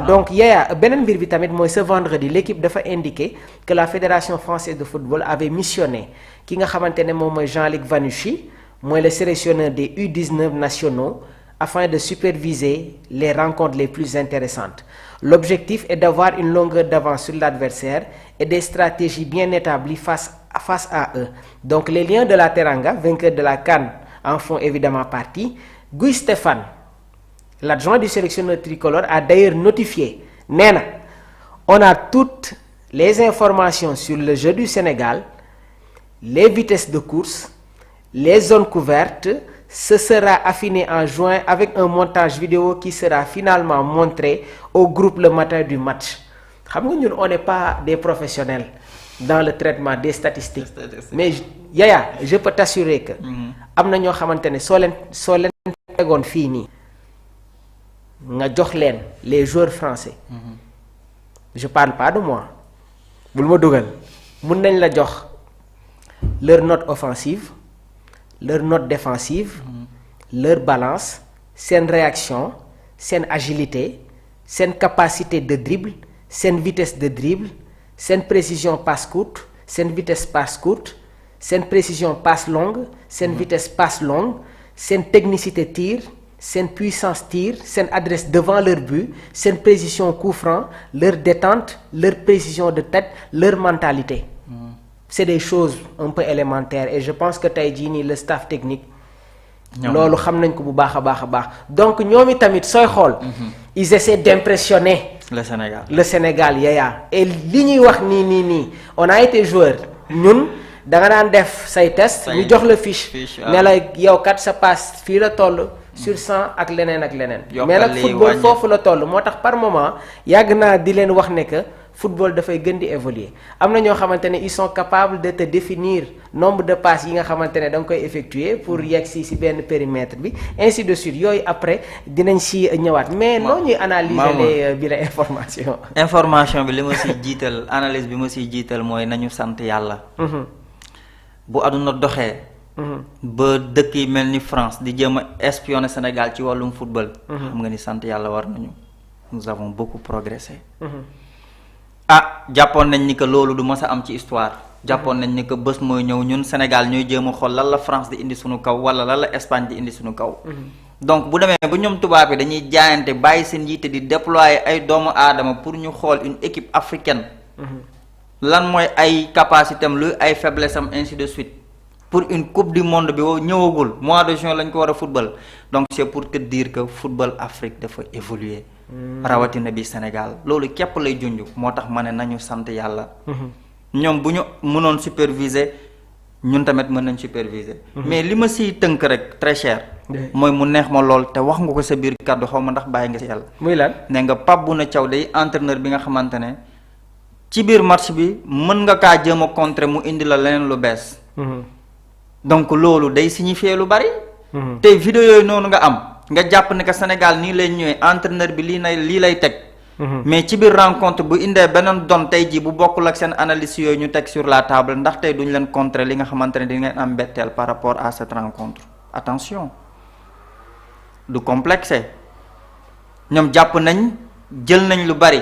Donc Yaya beneen mbir bi tamit mooy ce vendredi l'équipe dafa indiqué que la fédération française de football avait missionné ki nga xamante ne moom mooy Jean-Luc Vanucci mooy le sélectionneur des U19 nationaux afin de superviser les rencontres les plus intéressantes. L'objectif est d'avoir une longueur d'avance sur l'adversaire et des stratégies bien établies face à eux. Donc les Lions de la Teranga, vainqueurs de la CAN, en font évidemment partie. Guy Stéphane, l'adjoint du sélectionneur tricolore, a d'ailleurs notifié, nee na, on a toutes les informations sur le jeu du Sénégal, les vitesses de course, les zones couvertes. Ce sera affiné en juin avec un montage vidéo qui sera finalement montré au groupe le matin du match. Xam nga ñun on n'est pas des professionnels dans le traitement des statistiques. Mais Yaya, je peux t'assurer que am na ñoo xamante ne soo leen tegoon fii nii nga jox leen les joueurs français. Je parle pas de moi. bul ma dugal mun nañ la jox leur note offensive, leur note défensive, leur balance, seen réaction, seen agilité, seen capacité de dribble, seen vitesse de dribble, seen précision passe courte, seen vitesse passe courte, seen précision passe longue, seen vitesse passe longue, seen technicité tir, seen puissance tir, seen adresse devant leur but, seen précision coup franc, leur détente, leur précision de tête, leur mentalité. C'est des choses un peu élémentaires et je pense que tey jii nii le staff technique loolu xam nañ ko bu baax a baax donc ñoom i tamit sooy xool ils essaient d'impressionner le Sénégal Yaya et li ñuy wax nii on a été joueur ñun da nga daan def say test ñu jox la fiche ne la yow kat sa passe fii la toll sur 100 ak leneen mais nag football foofu la toll moo tax par moment yàgg naa di leen wax ne que football dafay gën di évoluer am na ñoo xamante ne ils sont capables de te définir nombre de passes yi nga xamante ne da nga koy effectuer pour yegg si benn périmètre bi ainsi de suite yooyu après dinañ si ñëwaat mais noo ñuy analyser bi la information bi li ma siy jiital analyse bi ma siy jiital mooy nañu sant yàlla bu aduna doxee ba dëkk yi mel ni France di jéem a espionner Sénégal ci wàllum football xam nga ni sant yàlla war nañu nous avons beaucoup progressé jàppoon nañ ni que loolu du mës a am ci histoire jàppoon nañ ni que bés mooy ñëw ñun Sénégal ñooy jéem a xool lan la France di indi suñu kaw wala lan la Espagne di indi suñu kaw donc bu demee ba ñoom tubaab yi dañuy jaayante bàyyi seen yitte di déployer ay doomu aadama pour ñu xool une équipe africaine lan mooy ay capacité am luy ay faiblesse am ainsi de suite pour une coupe du monde bi ñëwagul mois de juin lañ ko war a football donc c'est pour te dire que football Afrique dafa évoluer rawatina bi Sénégal loolu képp lay junj moo tax ma ne nañu sant yàlla ñoom bu ñu mënoon superviser ñun tamit mën nañ superviser mais li ma siy tënk rek très cher mooy mu neex ma lool te wax nga ko sa biir kàddu xaw ma ndax bàyyi nga si yàlla muy lan ne nga Pape Bouna Thiaw day entraîneur bi nga xamante ne ci biir match bi mën nga kaa jéem a contrer mu indi la leneen lu bees donc loolu day signifier lu bari tey vidéo yooyu noonu nga am nga jàpp ne que Sénégal nii lay ñëwee entraîneur bi lii lay teg mais ci biir rencontre bu indee beneen don tey jii bu bokkul ak seen analyse yooyu ñu teg sur la table ndax tey duñ leen contrer li nga xamante ne di ngeen am betteel par rapport à cette rencontre attention du complexe ñoom jàpp nañ jël nañ lu bari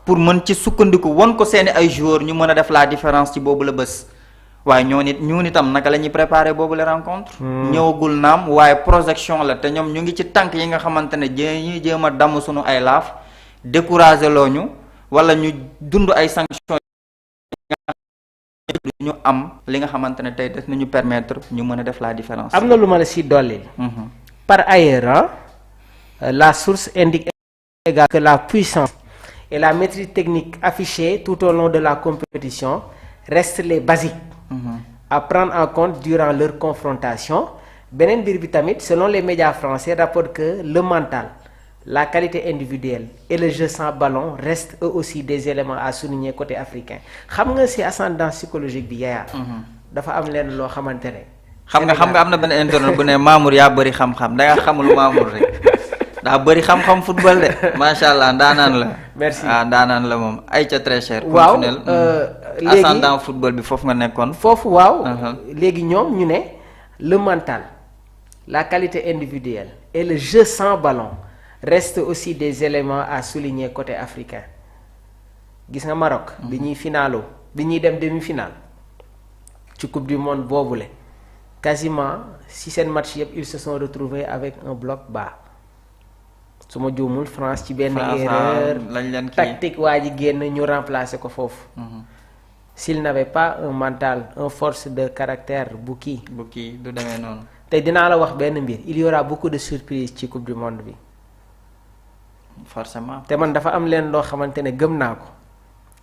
pour mën ci sukkandiku won ko seeni ay joueurs ñu mën a def la différence ci boobu la bés waaye ñun itam naka la ñuy préparer boobu la rencontre ñëwagul naam waaye projection la te ñoom ñu ngi ci tànk yi nga xamante ne ñuy jéem a damm suñu ay laaf décourager loo ñu wala ñu dund ay sanctions ñu am li nga xamante ne tey def nañu permettre ñu mën a def la différence. am na lu ma la si dolli. Par ailleurs la source indique également que la puissance et la maîtrise technique affichée tout au long de la compétition restent les basiques à prendre en compte durant leur confrontation. beneen mbir bi tamit selon les médias français rapportent que le mental, la qualité individuelle et le jeu sans ballon restent eux aussi des éléments à souligner côté africain. xam nga ci ascendant psychologique bi Yaya dafa am leen loo xamante ne xam nga am na benn internet bu ne Mamour yaa bëri xam-xam da nga xamul Mamour rek daa bëri xam-xam football de macha allah ndaanaan la. merci ndaanaan la moom ay ca très cher. waaw léegi ascendant football bi foofu nga nekkoon. foofu waaw. léegi ñoom ñu ne le mental, la qualité individuelle et le jeu sans ballon reste aussi des éléments à souligner côté africain gis nga Maroc. bi ñuy finalo bi ñuy dem demi-finale ci coupe du monde boobule quasiment si seen match yëpp ils se sont retrouvés avec un bloc bas su ma juumul France ci benn erreur tactique waa ji génn ñu remplacer ko foofu. S'il n'avait pas un mental un force de caractère bu kii du demee noonu. te dinaa la wax benn mbir il y aura beaucoup de surprises ci coupe du monde bi. forcément. te man dafa am leen loo xamante ne gëm naa ko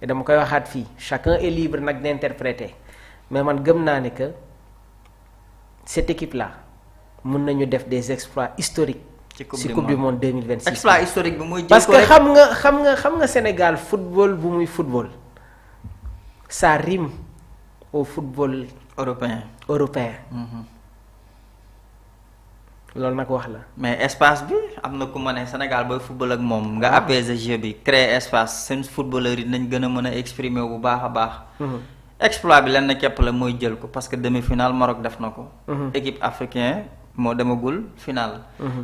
te dama koy waxaat fii chacun est libre nag d'interpréter mais man gëm naa ne que cette équipe là mën nañu def des exploits historiques. ci coupe du monde 2026. exploit historique bi muy. parce que xam nga Sénégal football bu muy football. Ça rime au football européen. loolu nag wax la. mais espace bi am na ku ma ne Sénégal booy football ak moom nga apaiser jeu bi créer espace seen footballeur yi nañ gën a mën a exprimer bu baax a baax. exploit bi lenn képp la mooy jël ko parce que demi-finale Maroc def na ko. équipe africain moo demagul finale.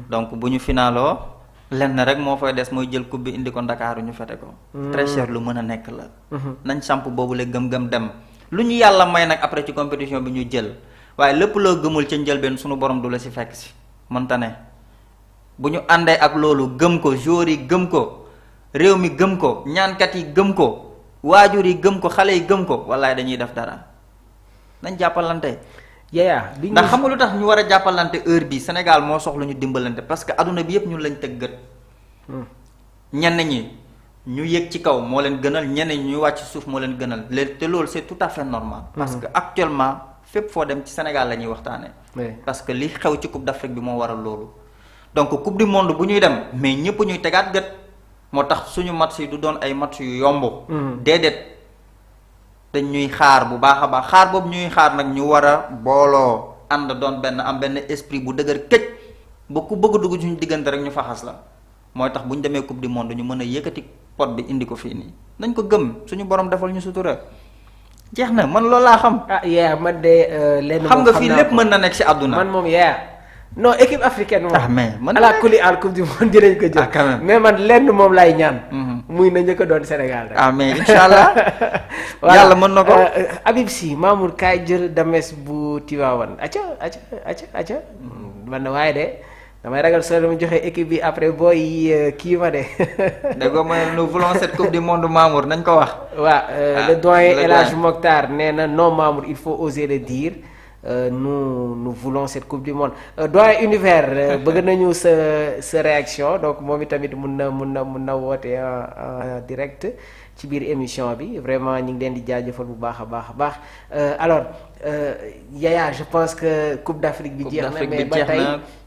donc bu ñu finaaloo lenn rek moo fay des mooy jël coupe bi indi ko Ndakaaru ñu fete ko. très cher lu mën a nekk la. nañ samp boobu la gëm-gëm dem lu ñu yàlla may nag après ci compétition bi ñu jël waaye lépp loo gëmul ca njëlbeen sunu borom du la si fekk si mënta ne bu ñu àndee ak loolu gëm ko joueurs yi gëm ko réew mi gëm ko ñaankat yi gëm ko waajur yi gëm ko xale yi gëm ko wallaay dañuy def dara nañ jàppalante. ndax xam nga lu tax ñu war a jàppalante heure bi Sénégal moo soxla ñu dimbalante parce que adduna bi yëpp ñun lañ teg gët. ñenn ñi ñu yëg ci kaw moo leen gënal ñenn ñi ñu wàcc suuf moo leen gënal te loolu c'est tout à fait normal. parce que actuellement fépp foo dem ci Sénégal la ñuy waxtaanee. parce que li xew ci coupe d'Afrique bi moo waral loolu. donc coupe du monde bu ñuy dem mais ñëpp ñuy tegaat gët moo tax suñu match yi du doon ay match yu yomb. déedéet. dañ ñuy xaar bu baax a baax xaar boobu ñuy xaar nag ñu war a booloo ànd doon benn am benn esprit bu dëgër këj ba ku bëgg dugg suñu diggante rek ñu faxas la mooy tax bu ñu demee coupe du monde ñu mën a yëkkati pot bi indi ko fii nii nañ ko gëm suñu borom defal ñu sutura jeex na man loolu laa xam. man de lenn xam nga fii lépp mën na nekk ci àdduna. man moom non équipe africaine moom. mais man ala kuli al coupe du monde dinañ ko jël. mais man lenn moom lay ñaan. muy na njëkk a doon Sénégal rek. mais incha allah. yàlla mën na ko. Habib Sy Mamour kaay jël dames bu Tivaouane acca man na waaye de damay ragal soo dama joxe équipe bi après booy kii ma de. dégg nga mooy nous voulons cette coupe du monde Mamour nañ ko wax. le doyen El Hadj Mokhtar nee na non Mamour il faut oser le dire. Nous voulons cette coupe du monde doyen univers bëgg nañu sa réaction donc moom itamit mun na woote en direct ci biir émission bi vraiment ñu ngi leen di jaajëfal bu baax a baax alors Yaya je pense que coupe d'Afrique bi jeex na mais ba tey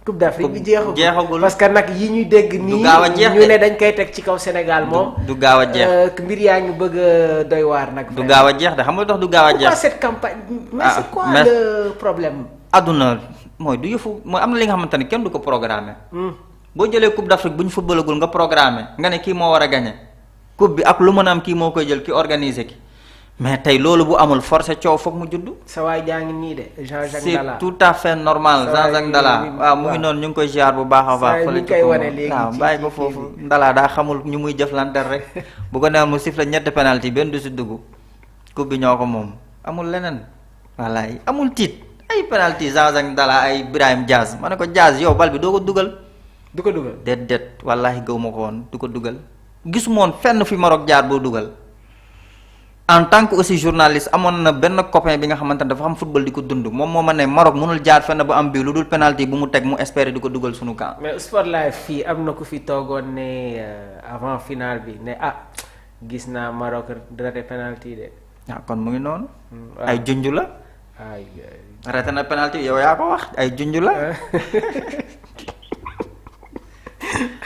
coupe d'Afrique bi jeexagul parce que nag yi ñuy dégg nii ñu ne dañ koy teg ci kaw Sénégal moom du gaaw a jeex mbir yaa ngi bëgg a doy waar nag du gaaw a jeex de xam nga tax du gaaw a jeex cette campagne mais c'est quoi le problème adduna mooy du yëfu mooy am na li nga xamante ne kenn du ko programmer boo jëlee coupe d'Afrique bu ñu footballagul nga programmer nga ne kii moo war a gagner coupe bi ak lu mën a am kii moo koy jël ki organiser ki mais tey loolu bu amul forcé coow foog mu juddu. sa waay jaa ngi nii de Jean-Jacques Ndala c'est tout à fait normal Jean-Jacques Ndala waaw mu ngi noonu ñu ngi koy ziar bu baax a baax. fële ci waaw bàyyi ko foofu Ndala daa xamul ñu muy jëflanteel rek bu ko neexoon mu siffle ñetti penalty benn du si dugg coupe bi ñoo ko moom amul leneen wallaay amul tiit ay penalty Jean-Jacques Ndala ay Brahim Diaz ma ne ko Diaz yow bal bi doo ko dugal. du ko dugal déet wallaahi gëw ma ko woon du ko dugal gisuma woon fenn fi Maroc jaar boo dugal. en tant que aussi journaliste amoon na benn copain bi nga xamante ne dafa xam football di ko dund moom moo ma ne Maroc mënul jaar fenn bu am bii lu dul penalty bu mu teg mu espérer di ko dugal sunu camp. mais Sport Live fii am na ku fi toogoon ne avant finale bi ne gis naa Maroc raté penalty de. kon mu ngi noonu. ay junj la. ay raté na penalty yow yaa ko wax ay junj la.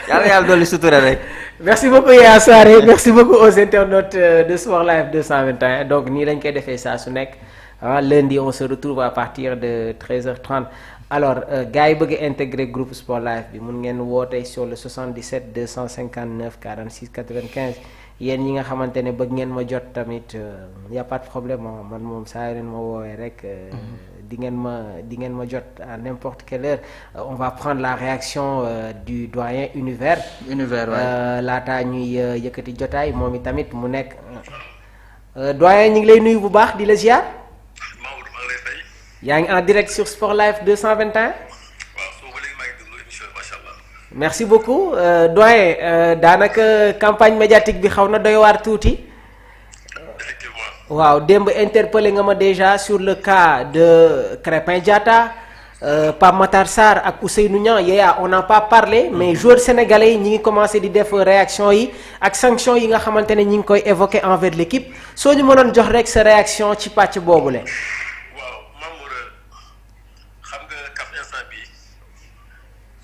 yàlla dolli sutura rek. merci beaucoup Yaya Saare merci beaucoup aux internautes de Sport Live 221 donc nii lañ koy defee saa su nekk lundi on se retrouve à partir de 13h30 alors gars yi bëgg a intégrer groupe Sport Live bi mun ngeen woote sur le 77 259 46 95 yéen ñi nga xamante ne bëgg ngeen ma jot tamit y a pas de problème man moom saa yu leen ma woowee rek di ngeen ma jot à n'importe quelle heure on va prendre la réaction du doyen Univers. Laata ñuy yëkkati jotaay moom i tamit mu nekk doyen ñu ngi lay nuyu bu baax di la ziar. Maodo maa ngi lay fay. yaa ngi en direct sur Sport Life 221. waaw soo ba léegi maa ngi déglu émission bi macha allah. merci beaucoup doyen daanaka campagne médiatique bi xaw na doy waar tuuti. waaw démb interpellé nga ma déjà sur le cas de Krépin Diatta Pape Matar Sarr ak Ousseynou Niang Yaya on n'a pas parlé mais joueurs sénégalais yi ñi ngi commencé di def réaction yi ak sanction yi nga xamante ne ñi ngi koy évoquer envers l'équipe soo ñu mënoon jox rek sa réaction ci pàcc boobule. waaw Mamour xam nga CAF instant bi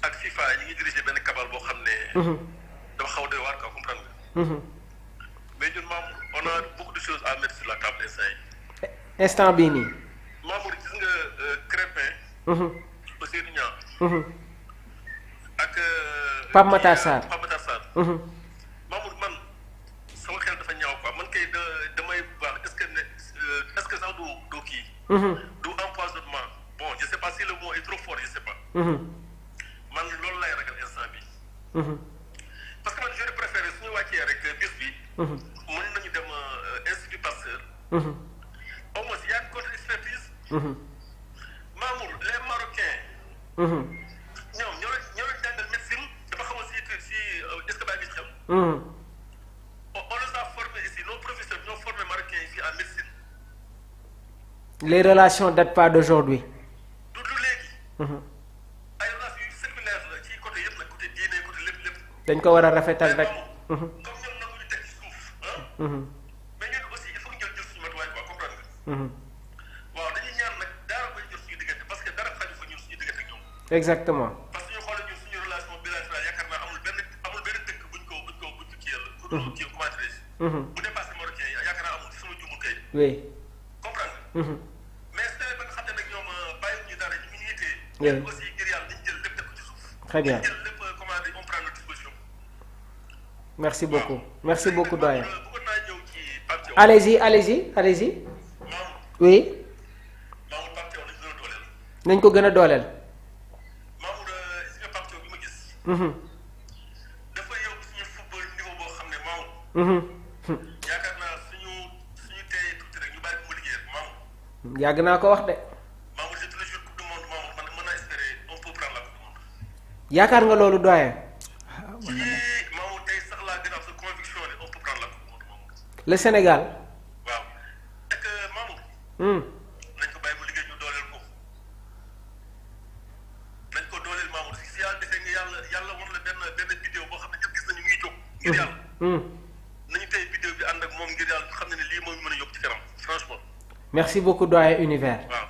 ak FIFA ñi ngi dirigé benn cabal boo xam ne. dafa xaw a doy waar quoi comprendre nga. mais ñun Mamour on a beaucoup de choses à mettre sur la table instant yi. instant bii nii. Mamour gis nga Krépin. Ousseynou Niang. ak. Pape Matar Sarr. Mamour man sama xel dafa ñaaw quoi man kay damay baax est-ce que sax du kii. du empoisonnement bon je sais pas si le mot est trop fort je sais pas. man loolu lay ragal instant bi. parce que man j'aurais préféré suñu wàccee rek bis bi. mën nañu dem Institut Pasteur. au moins y a une contre-expertise. Mamour les Marocains. ñoom ñoo leen jàngal médecine dafa xaw a si est-ce que baa ngi xel. on les a formés ici nos professeurs ñoo formé Marocains ici en médecine. les relations datent pas d'aujourd'hui. du léegi. ay relations yu circulaires la ci côté yëpp nag côté diine côté lépp. dañ ko war a rafetal rek. comme ñoom nag ñu teg ci suuf mais ñun aussi il faut que ñu jël suñu matuwaay quoi comprendre nga. waaw dañuy ñaan nag dara bañ jël suñu diggante parce que dara xaju fa ñun suñu diggante ak ñoom. exactement. parce que ñu xoolee ñun suñu relation bilatérale yaakaar naa amul benn dëkk buñ ko kiyal. ku dul kii comment dirais-je. bu dépassé Marocain yi yaakaar naa amul ci sama jumul kay. oui. comprendre nga. mais c'est ba nga xam ne nag ñoom bàyyiwuñu dara ñu ngi téye. oui aussi ngir yàlla dañu jël lépp teg ko ci suuf. très bien dañu jël lépp comment dire on prend notre disposition. merci beaucoup merci beaucoup doyen. bëggoon naa ñëw ci Pape Thiaw. allez-y. oui. Mamour Pape Thiaw nañu gën a dooleel. nañ ko gën a dooleel. Mamour gis nga Pape Thiaw bi ma gis. dafa yóbbu suñu football niveau boo xam ne Mamour. yaakaar naa suñu teeyee tuuti rek ñu bàyyi ko mu liggéey rek Mamour. yàgg naa ko wax de. Mamour je te le jure coupe du monde Mamour man mën naa espérer on peut prendre la coupe du monde. yaakaar nga loolu doyen. Mamour tey sax laa gën a am sa conviction ne on peut prendre la coupe du monde Mamour. le Sénégal. waaw et que Mamour. nañ ko bàyyi mu liggéey ñu dooleel ko. nañ ko dooleel Mamour si yàlla defee nga yàlla war la benn vidéo boo xam ne ñëpp gis nañu muy jóg. ngir yàlla. nañu tey vidéo bi ànd ak moom ngir yàlla xam ne lii moo ñu mën a yóbbu ci kanam franchement. merci beaucoup doyen Univers. waaw.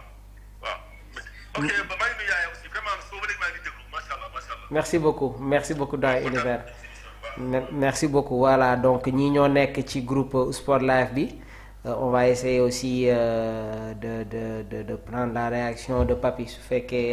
ok ba maa ngi nuyu yaay aussi vraiment soo ba léegi maa ngi déglu macha allah. merci beaucoup doyen Univers. merci beaucoup voilà donc ñii ñoo nekk ci groupe Sport Life bi on va essayer aussi de prendre la réaction de Papy su fekkee.